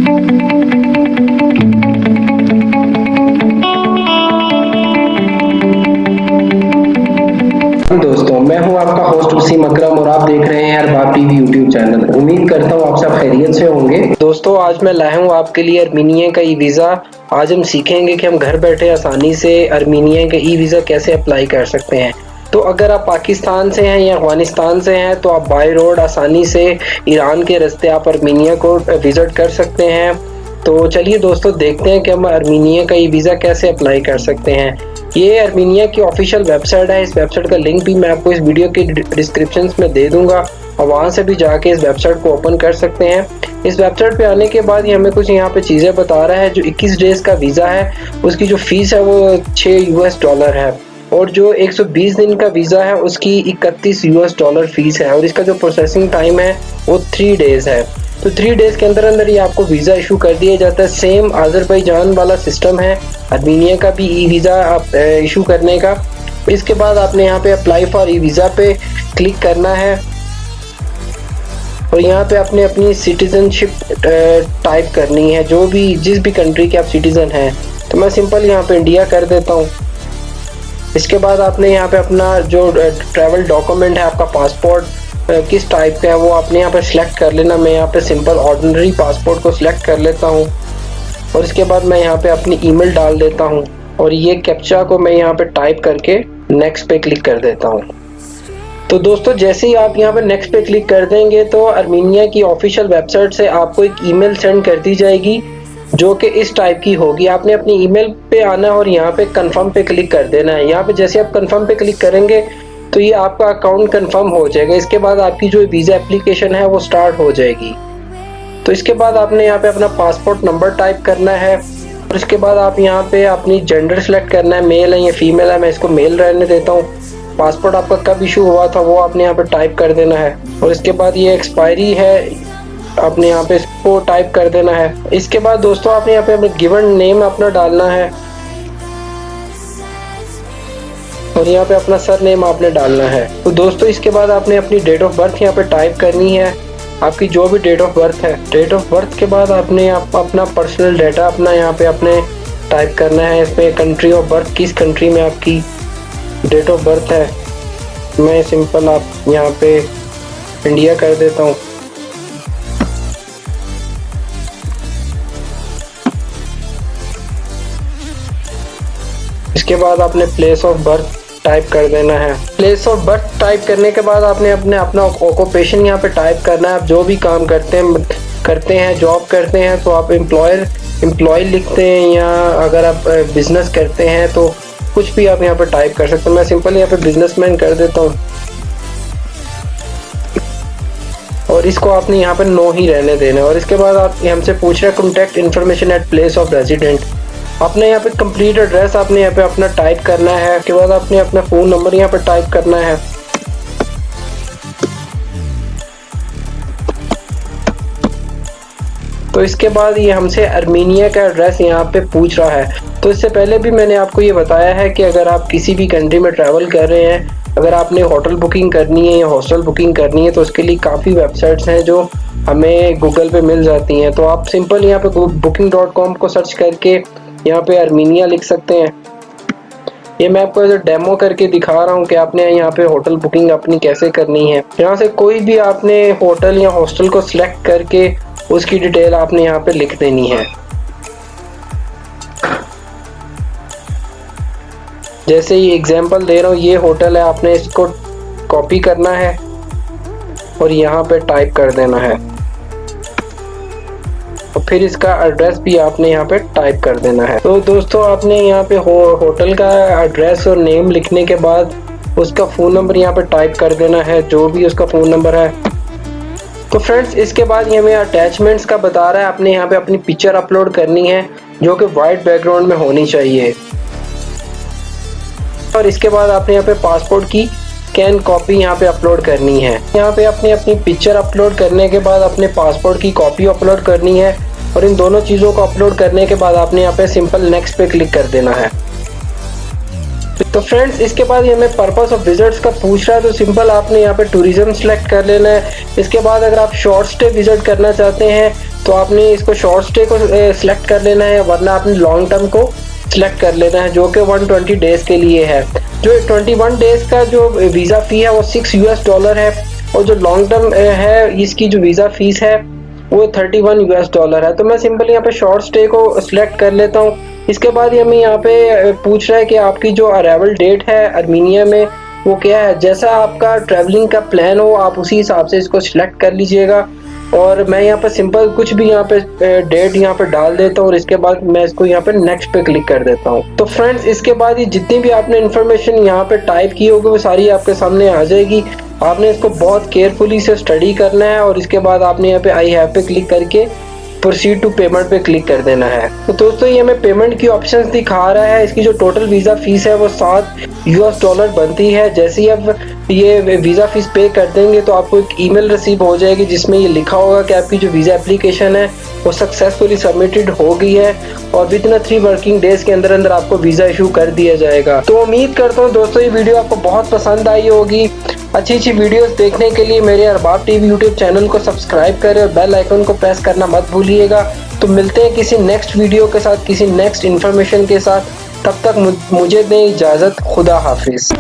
दोस्तों, मैं हूं आपका होस्ट वसीम अकरम और आप देख रहे हैं अरबाब टीवी यूट्यूब चैनल। उम्मीद करता हूं आप सब खैरियत से होंगे। दोस्तों, आज मैं लाया हूं आपके लिए अर्मीनिया का ई वीज़ा। आज हम सीखेंगे कि हम घर बैठे आसानी से अर्मीनिया का ई वीज़ा कैसे अप्लाई कर सकते हैं। तो अगर आप पाकिस्तान से हैं या अफगानिस्तान से हैं तो आप बाय रोड आसानी से ईरान के रास्ते आप अर्मीनिया को विज़िट कर सकते हैं। तो चलिए दोस्तों, देखते हैं कि हम अर्मीनिया का ई वीज़ा कैसे अप्लाई कर सकते हैं। ये अर्मीनिया की ऑफिशियल वेबसाइट है। इस वेबसाइट का लिंक भी मैं आपको इस वीडियो के डिस्क्रिप्शन में दे दूंगा और वहां से भी जाके इस वेबसाइट को ओपन कर सकते हैं। इस वेबसाइट पे आने के बाद ये हमें कुछ यहाँ पे चीज़ें बता रहा है। जो 21 डेज का वीज़ा है उसकी जो फीस है वो $6 है और जो 120 दिन का वीज़ा है उसकी $31 फीस है और इसका जो प्रोसेसिंग टाइम है वो 3 डेज है। तो 3 डेज के अंदर अंदर ये आपको वीज़ा इशू कर दिया जाता है। सेम अज़रबैजान वाला सिस्टम है अर्मीनिया का भी ई वीज़ा आप इशू करने का। इसके बाद आपने यहाँ पे अप्लाई फॉर ई वीज़ा पे क्लिक करना है और यहाँ पे आपने अपनी सिटीजनशिप टाइप करनी है, जो भी जिस भी कंट्री के आप सिटीज़न हैं। तो मैं सिंपल यहाँ पे इंडिया कर देता हूँ। इसके बाद आपने यहाँ पे अपना जो ट्रैवल डॉक्यूमेंट है, आपका पासपोर्ट किस टाइप का है वो आपने यहाँ पे सिलेक्ट कर लेना। मैं यहाँ पे सिंपल ऑर्डिनरी पासपोर्ट को सिलेक्ट कर लेता हूँ और इसके बाद मैं यहाँ पे अपनी ईमेल डाल देता हूँ और ये कैप्चा को मैं यहाँ पे टाइप करके नेक्स्ट पे क्लिक कर देता हूँ। तो दोस्तों, जैसे ही आप यहाँ पे नेक्स्ट पे क्लिक कर देंगे तो अर्मीनिया की ऑफिशियल वेबसाइट से आपको एक ईमेल सेंड कर दी जाएगी जो कि इस टाइप की होगी। आपने अपनी ईमेल पे आना है और यहाँ पे कंफर्म पे क्लिक कर देना है। यहाँ पे जैसे आप कंफर्म पे क्लिक करेंगे तो ये आपका अकाउंट कंफर्म हो जाएगा। इसके बाद आपकी जो वीज़ा एप्लीकेशन है वो स्टार्ट हो जाएगी। तो इसके बाद आपने यहाँ पे अपना पासपोर्ट नंबर टाइप करना है और इसके बाद आप यहाँ पे अपनी जेंडर सेलेक्ट करना है, मेल है या फीमेल है। मैं इसको मेल रहने देता हूँ। पासपोर्ट आपका कब इशू हुआ था वो आपने यहाँ पे टाइप कर देना है और इसके बाद ये एक्सपायरी है आपने यहाँ पे इसको टाइप कर देना है। इसके बाद दोस्तों आपने यहाँ पे अपना गिवन नेम अपना डालना है और यहाँ पे अपना सर नेम आपने डालना है। तो दोस्तों, इसके बाद आपने अपनी डेट ऑफ बर्थ यहाँ पे टाइप करनी है, आपकी जो भी डेट ऑफ बर्थ है। डेट ऑफ बर्थ के बाद आपने अपना पर्सनल डाटा अपना यहाँ पे अपने टाइप करना है। इसमें कंट्री ऑफ बर्थ, किस कंट्री में आपकी डेट ऑफ बर्थ है। मैं सिंपल आप यहाँ पे इंडिया कर देता हूँ। इसके बाद आपने प्लेस ऑफ बर्थ टाइप कर देना है। प्लेस ऑफ बर्थ टाइप करने के बाद आपने अपना ऑक्यूपेशन यहाँ पे टाइप करना है। आप जो भी काम करते हैं जॉब करते हैं तो आप एम्प्लॉय लिखते हैं या अगर आप बिजनेस करते हैं तो कुछ भी आप यहाँ पे टाइप कर सकते हैं। मैं सिंपल यहाँ पे बिजनेसमैन कर देता हूँ और इसको आपने यहाँ पे नो ही रहने देना है। और इसके बाद आप हमसे पूछ रहे हैं contact information at place of resident. आपने यहाँ पे कंप्लीट एड्रेस आपने यहाँ पे अपना टाइप करना है। उसके बाद आपने अपना फ़ोन नंबर यहाँ पे टाइप करना है। तो इसके बाद ये हमसे अर्मीनिया का एड्रेस यहाँ पे पूछ रहा है। तो इससे पहले भी मैंने आपको ये बताया है कि अगर आप किसी भी कंट्री में ट्रैवल कर रहे हैं, अगर आपने होटल बुकिंग करनी है या हॉस्टल बुकिंग करनी है तो उसके लिए काफ़ी वेबसाइट्स हैं जो हमें गूगल पे मिल जाती हैं। तो आप सिंपल यहाँ पे booking.com को सर्च करके यहाँ पे अर्मीनिया लिख सकते हैं। ये मैं आपको ऐसे डेमो करके दिखा रहा हूँ कि आपने यहाँ पे होटल बुकिंग अपनी कैसे करनी है। यहाँ से कोई भी आपने होटल या हॉस्टल को सिलेक्ट करके उसकी डिटेल आपने यहाँ पे लिख देनी है। जैसे ये एग्जांपल दे रहा हूँ, ये होटल है, आपने इसको कॉपी करना है और यहाँ पे टाइप कर देना है और फिर इसका एड्रेस भी आपने यहाँ पे टाइप कर देना है। तो दोस्तों, आपने यहाँ पे होटल का एड्रेस और नेम लिखने के बाद उसका फ़ोन नंबर यहाँ पे टाइप कर देना है, जो भी उसका फ़ोन नंबर है। तो फ्रेंड्स, इसके बाद ये हमें अटैचमेंट्स का बता रहा है। आपने यहाँ पे अपनी पिक्चर अपलोड करनी है जो कि वाइट बैकग्राउंड में होनी चाहिए और इसके बाद आपने यहाँ पे पासपोर्ट की स्कैन कॉपी यहाँ पे अपलोड करनी है। यहाँ पे आपने अपनी पिक्चर अपलोड करने के बाद अपने पासपोर्ट की कॉपी अपलोड करनी है और इन दोनों चीज़ों को अपलोड करने के बाद आपने यहाँ पे सिंपल नेक्स्ट पे क्लिक कर देना है। तो फ्रेंड्स, इसके बाद ये हमें पर्पस ऑफ विजिट्स का पूछ रहा है तो सिंपल आपने यहाँ पे टूरिज्म सेलेक्ट कर लेना है। इसके बाद अगर आप शॉर्ट स्टे विजिट करना चाहते हैं तो आपने इसको शॉर्ट स्टे को सिलेक्ट कर लेना है, वरना आपने लॉन्ग टर्म को सिलेक्ट कर लेना है, जो कि 120 डेज के लिए है। जो 21 डेज का जो वीज़ा फ़ी है वो $6 है, और जो लॉन्ग टर्म है इसकी जो वीज़ा फ़ीस है वो $31 है। तो मैं सिंपली यहाँ पे शॉर्ट स्टे को सिलेक्ट कर लेता हूँ। इसके बाद हमें यहाँ पे पूछ रहा है कि आपकी जो अराइवल डेट है आर्मीनिया में वो क्या है। जैसा आपका ट्रैवलिंग का प्लान हो आप उसी हिसाब से इसको सिलेक्ट कर लीजिएगा। और मैं यहाँ पर सिंपल कुछ भी यहाँ पे डेट यहाँ पे डाल देता हूँ, और इसके बाद मैं इसको यहाँ पे नेक्स्ट पे क्लिक कर देता हूँ। तो फ्रेंड्स, इसके बाद ये जितनी भी आपने इन्फॉर्मेशन यहाँ पे टाइप की होगी वो सारी आपके सामने आ जाएगी। आपने इसको बहुत केयरफुली से स्टडी करना है, और इसके बाद आपने यहाँ पे आई हैव पे क्लिक करके प्रोसीड टू पेमेंट पे क्लिक कर देना है। तो दोस्तों, ये हमें पेमेंट की ऑप्शंस दिखा रहा है। इसकी जो टोटल वीज़ा फीस है वो $7 बनती है। जैसे ही आप ये वीज़ा फीस पे कर देंगे तो आपको एक ईमेल रिसीव हो जाएगी जिसमें ये लिखा होगा कि आपकी जो वीज़ा एप्लीकेशन है वो सक्सेसफुली सबमिटेड हो गई है, और विद इन 3 वर्किंग डेज के अंदर अंदर आपको वीज़ा इशू कर दिया जाएगा। तो उम्मीद करता हूँ दोस्तों ये वीडियो आपको बहुत पसंद आई होगी। अच्छी वीडियोस देखने के लिए मेरे अरबाब टीवी यूट्यूब चैनल को सब्सक्राइब करें और बेल आइकन को प्रेस करना मत भूलिएगा। तो मिलते हैं किसी नेक्स्ट वीडियो के साथ, किसी नेक्स्ट इन्फॉर्मेशन के साथ। तब तक मुझे दें इजाज़त। खुदा हाफिज़।